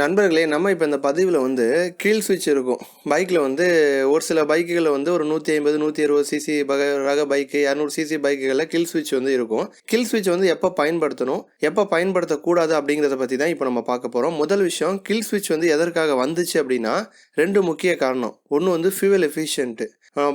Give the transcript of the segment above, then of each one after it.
நண்பர்களே, நம்ம இப்போ இந்த பதிவில் வந்து கீழ் ஸ்விட்ச் இருக்கும் பைக்கில் வந்து. ஒரு சில பைக்குகளில் வந்து ஒரு 150 160 சிசி ரக பைக்கு, 200 சிசி பைக்குகளில் கீழ் ஸ்விட்ச் வந்து இருக்கும். கீழ் ஸ்விட்ச் வந்து எப்போ பயன்படுத்தணும், எப்போ பயன்படுத்தக்கூடாது அப்படிங்கிறத பற்றி தான் இப்போ நம்ம பார்க்க போகிறோம். முதல் விஷயம், கீழ் ஸ்விட்ச் வந்து எதற்காக வந்துச்சு அப்படின்னா 2 முக்கிய காரணம். ஒன்று வந்து ஃபியூவல் எஃபிஷியன்ட்டு,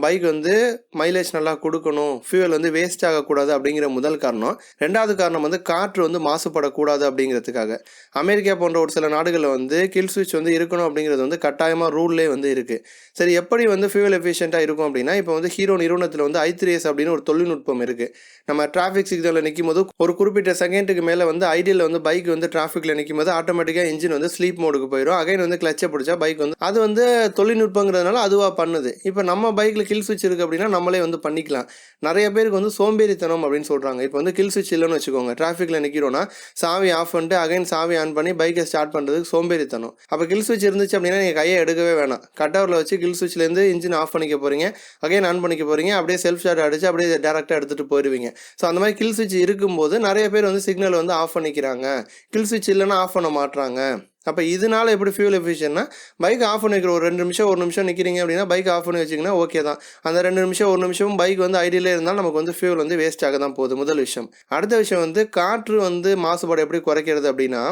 பைக் வந்து மைலேஜ் நல்லா கொடுக்கணும், ஃபியூவல் வந்து வேஸ்ட் ஆகக்கூடாது அப்படிங்கிற முதல் காரணம். ரெண்டாவது காரணம் வந்து காற்று வந்து மாசுபடக்கூடாது அப்படிங்கிறதுக்காக. அமெரிக்கா போன்ற ஒரு சில நாடுகளில் வந்து கில் ஸ்விட்ச் வந்து இருக்கணும் அப்படிங்கிறது வந்து கட்டாயமாக ரூல்லே வந்து இருக்குது. சரி, எப்படி வந்து ஃபியூவல் எஃபிஷியண்ட்டாக இருக்கும் அப்படின்னா, இப்போ வந்து ஹீரோ நிறுவனத்தில் வந்து i3s அப்படின்னு ஒரு தொழில்நுட்பம் இருக்குது. நம்ம டிராஃபிக் சிக்னலில் நிற்கும் போது ஒரு குறிப்பிட்ட செகண்டுக்கு மேலே வந்து ஐடியில் வந்து பைக் வந்து டிராஃபிக்கில் நிற்கும் போது ஆட்டோமேட்டிக்காக இன்ஜின் வந்து ஸ்லீப் மோடுக்கு போயிடும். அகைன் வந்து கிளச்சை பிடிச்சா பைக் வந்து அது வந்து தொழில்நுட்பங்கிறதுனால அதுவாக பண்ணுது. இப்போ நம்ம பைக்கில் கில் ஸ்விட்ச் இருக்குது அப்படின்னா நம்மளே வந்து பண்ணிக்கலாம். நிறைய பேருக்கு வந்து சோம்பேறித்தனம் அப்படின்னு சொல்கிறாங்க. இப்போ வந்து கில் ஸ்விட்ச் இல்லைன்னு வச்சுக்கோங்க, டிராஃபிக்கில் நிற்கிறோன்னா சாவி ஆஃப் பண்ணிட்டு அகைன் சாவி ஆன் பண்ணி பைக்கை ஸ்டார்ட் பண்ணுறதுக்கு சோம்பேறித்தனம். அப்போ கில் ஸ்விட்ச் இருந்துச்சு அப்படின்னா நீங்கள் கையை எடுக்கவே வேணாம். கட்டவரில் வச்சு கில் ஸ்விட்ச்லேருந்து இன்ஜின் ஆஃப் பண்ணிக்க போகிறீங்க, அகைன் ஆன் பண்ணிக்க போகிறீங்க, அப்படியே செல்ஃப் ஸ்டார்ட் அடிச்சு அப்படியே டேரெக்டாக எடுத்துகிட்டு போயிடுவீங்க. ஸோ அந்த மாதிரி கில் ஸ்விட்ச் இருக்கும்போது நிறைய பேர் வந்து சிக்னல் வந்து ஆஃப் பண்ணிக்கிறாங்க, கில் ஸ்விட்ச் இல்லைன்னா ஆஃப் பண்ண மாட்டுறாங்க. அப்போ இதனால எப்படி ஃபியூல் எஃபிஷியன்னா, பைக் ஆஃப் பண்ணி வைக்கிற ஒரு 2 நிமிஷம் 1 நிமிஷம் நிற்கிறீங்க அப்படின்னா பைக் ஆஃப் பண்ணி வச்சிங்கன்னா ஓகே தான். அந்த 2 நிமிஷம் 1 நிமிஷம் பைக் வந்து ஐடியிலே இருந்தால் நமக்கு வந்து ஃபியூல் வந்து வேஸ்ட் ஆக தான் போகுது. முதல் விஷயம். அடுத்த விஷயம் வந்து காற்று வந்து மாசுபாடு எப்படி குறைக்கிறது அப்படின்னா,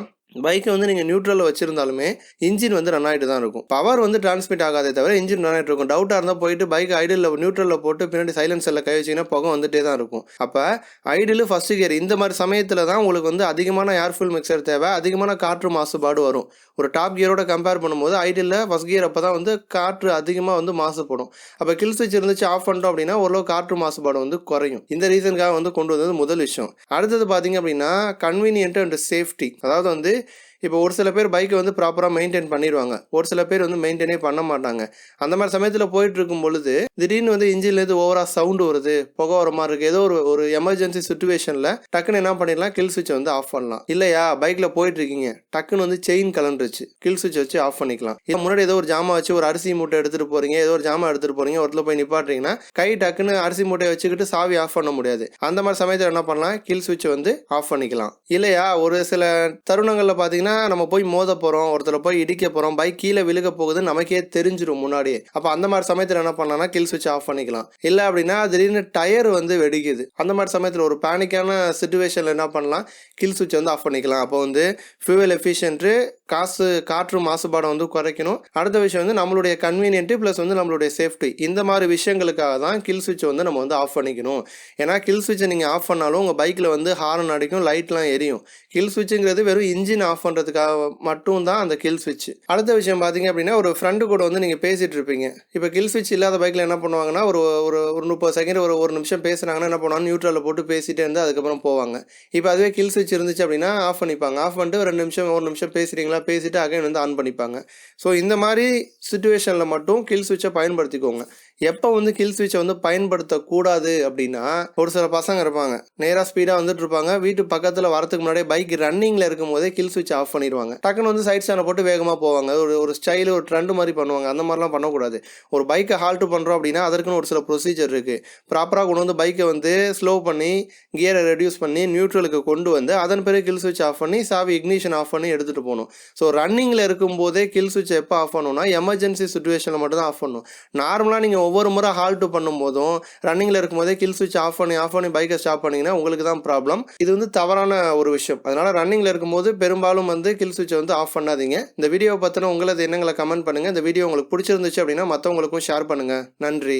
பைக்கை வந்து நீங்கள் நியூட்ரலில் வச்சுருந்தாலுமே இன்ஜின் வந்து ரன் ஆகிட்டு தான் இருக்கும். பவர் வந்து டிரான்ஸ்மிட் ஆகாதே தவிர இன்ஜின் ரன் ஆகிட்டு இருக்கும். டவுட்டாக இருந்தால் போயிட்டு பைக் ஐடியில் நியூட்ரலில் போட்டு பின்னாடி சைலன்சரில் கை வச்சிங்கன்னா புகை வந்துட்டே தான் இருக்கும். அப்போ ஐடியில் ஃபஸ்ட்டு கியர் இந்த மாதிரி சமயத்தில் தான் உங்களுக்கு வந்து அதிகமான ஏர் ஃபில் மிக்சர் தேவை, அதிகமான காற்று மாசுபாடு வரும். ஒரு டாப் கியரோட கம்பேர் பண்ணும்போது ஐடியில் ஃபஸ்ட் கியர் அப்போ தான் வந்து காற்று அதிகமாக வந்து மாசுபடும். அப்போ கில் ஸ்விட்ச் இருந்துச்சு ஆஃப் பண்ணிட்டோம் அப்படின்னா ஓரளவு காற்று மாசுபாடு வந்து குறையும். இந்த ரீசனுக்காக வந்து கொண்டு வந்தது முதல் விஷயம். அடுத்தது பார்த்தீங்க அப்படின்னா கன்வீனியன்ட் அண்ட் சேஃப்டி. அதாவது வந்து இப்போ ஒரு சில பேர் பைக்கை வந்து ப்ராப்பராக மெயின்டைன் பண்ணிடுவாங்க, ஒரு சில பேர் வந்து மெயின்டைனே பண்ண மாட்டாங்க. அந்த மாதிரி சமயத்தில் போயிட்டு இருக்கும் பொழுது திடீர்னு வந்து இன்ஜின்லேருந்து ஓவராக சவுண்டு வருது, புகை வர மாதிரி இருக்குது, ஏதோ ஒரு எமர்ஜென்சி சுச்சுவேஷனில் டக்குன்னு என்ன பண்ணிடலாம், கில் ஸ்விட்சை வந்து ஆஃப் பண்ணலாம். இல்லையா, பைக்கில் போயிட்டு இருக்கீங்க, டக்குன்னு வந்து செயின் கலண்டுருச்சு, கில் ஸ்விட்ச் வச்சு ஆஃப் பண்ணிக்கலாம். இது முன்னாடி ஏதோ ஒரு ஜாமா வச்சு ஒரு அரிசி மூட்டை எடுத்துகிட்டு போகிறீங்க, ஏதோ ஒரு ஜாமா எடுத்துகிட்டு போகிறீங்க, ஒருத்தர் போய் நிப்பாட்டுறீங்கன்னா கை டக்குன்னு அரிசி மூட்டையை வச்சுக்கிட்டு சாவி ஆஃப் பண்ண முடியாது. அந்த மாதிரி சமயத்தில் என்ன பண்ணலாம், கில் ஸ்விட்சை வந்து ஆஃப் பண்ணிக்கலாம். இல்லையா, ஒரு சில தருணங்களில் பார்த்தீங்கன்னா நம்ம போய் மோத போகிறோம், ஒருத்தர் போய் இடிக்க போகிறோம், பைக் கீழே விழுக போகுது நமக்கே தெரிஞ்சிடும் முன்னாடியே. அப்போ அந்த மாதிரி சமயத்தில் என்ன பண்ணலாம்னா கில் ஸ்விட்ச் ஆஃப் பண்ணிக்கலாம். இல்லை அப்படின்னா திடீர்னு டயர் வந்து வெடிக்குது, அந்த மாதிரி சமயத்தில் ஒரு பேனிக்கான சிச்சுவேஷனில் என்ன பண்ணலாம், கில் ஸ்விட்ச் வந்து ஆஃப் பண்ணிக்கலாம். அப்போ வந்து ஃபியூவல் எஃபிஷியன்ட்டு, காற்று மாசுபாடை வந்து குறைக்கணும். அடுத்த விஷயம் வந்து நம்மளுடைய கன்வீனியன்ட்டு ப்ளஸ் வந்து நம்மளுடைய சேஃப்டி. இந்த மாதிரி விஷயங்களுக்காக தான் கில் ஸ்விட்சை வந்து நம்ம வந்து ஆஃப் பண்ணிக்கணும். ஏன்னா கில் ஸ்விட்சை நீங்கள் ஆஃப் பண்ணாலும் உங்கள் பைக்கில் வந்து ஹார்ன் அடிக்கும், லைட்லாம் எரியும். கில் ஸ்விட்சுங்கிறது வெறும் இன்ஜின் ஆஃப் பண்ணுறதுக்காக மட்டும் தான் அந்த கில் ஸ்விட்ச். அடுத்த விஷயம் பார்த்தீங்க அப்படின்னா, ஒரு ஃப்ரெண்டு கூட வந்து நீங்கள் பேசிகிட்டு இருப்பீங்க. இப்போ கில் ஸ்விட்ச் இல்லாத பைக்கில் என்ன பண்ணுவாங்கன்னா, ஒரு 30 செகண்ட் ஒரு நிமிஷம் பேசுகிறாங்கன்னா என்ன பண்ணுவாங்க, நியூட்ரலில் போட்டு பேசிகிட்டே இருந்து அதுக்கப்புறம் போவாங்க. இப்போ அதுவே கில் ஸ்விட்ச் இருந்துச்சு அப்படின்னா ஆஃப் பண்ணிப்பாங்க. ஆஃப் பண்ணிட்டு 2 நிமிஷம் 1 நிமிஷம் பேசுகிறீங்களா, பேசிட்டு அகைன் வந்து ஆன் பண்ணிப்பாங்க. ஸோ இந்த மாதிரி சிச்சுவேஷனில் மட்டும் கில் ஸ்விட்சை பயன்படுத்திக்கோங்க. எப்போ வந்து கில் ஸ்விட்சை வந்து பயன்படுத்தக்கூடாது அப்படின்னா, ஒரு சில பசங்க இருப்பாங்க, நேராக ஸ்பீடாக வந்துட்டு இருப்பாங்க, வீட்டு பக்கத்தில் வரதுக்கு முன்னாடியே பைக் ரன்னிங்கில் இருக்கும் போதே கில் ஸ்விட்ச் ஆஃப் பண்ணிடுவாங்க. டக்குன்னு வந்து சைட் ஸ்டாண்டை போட்டு வேகமாக போவாங்க. ஒரு ஸ்டைலு, ஒரு ட்ரெண்டு மாதிரி பண்ணுவாங்க. அந்த மாதிரிலாம் பண்ணக்கூடாது. ஒரு பைக்கை ஹால்ட்டு பண்ணுறோம் அப்படின்னா அதற்குன்னு ஒரு சில ப்ரொசீஜர் இருக்குது. ப்ராப்பராக கொண்டு வந்து பைக்கை வந்து ஸ்லோ பண்ணி கியரை ரெடியூஸ் பண்ணி நியூட்ரலுக்கு கொண்டு வந்து அதன் பிறகு கில் ஸ்விட்ச் ஆஃப் பண்ணி சாவி இக்னிஷன் ஆஃப் பண்ணி எடுத்துகிட்டு போகணும். ஸோ ரன்னிங்கில் இருக்கும்போதே கில் ஸ்விட்ச் எப்போ ஆஃப் பண்ணணும்னா எமர்ஜென்சி சுச்சுவேஷனில் மட்டும் தான் ஆஃப் பண்ணணும். நார்மலாக நீங்கள் ஒவ்வொரு முறை ஹால்ட்டு பண்ணும்போதும் ரன்னிங்கில் இருக்கும்போதே கில் ஸ்விட்ச் ஆஃப் பண்ணி பைக்கை ஸ்டாப் பண்ணிங்கன்னா உங்களுக்கு தான் ப்ராப்ளம். இது வந்து தவறான ஒரு விஷயம். அதனால் ரன்னிங்கில் இருக்கும்போது பெரும்பாலும் வந்து கில் ஸ்விட்சை வந்து ஆஃப் பண்ணாதீங்க. இந்த வீடியோவை பற்றின உங்களது எண்ணங்களை கமெண்ட் பண்ணுங்கள். இந்த வீடியோ உங்களுக்கு பிடிச்சிருந்துச்சு அப்படின்னா மற்றவங்களுக்கும் ஷேர் பண்ணுங்கள். நன்றி.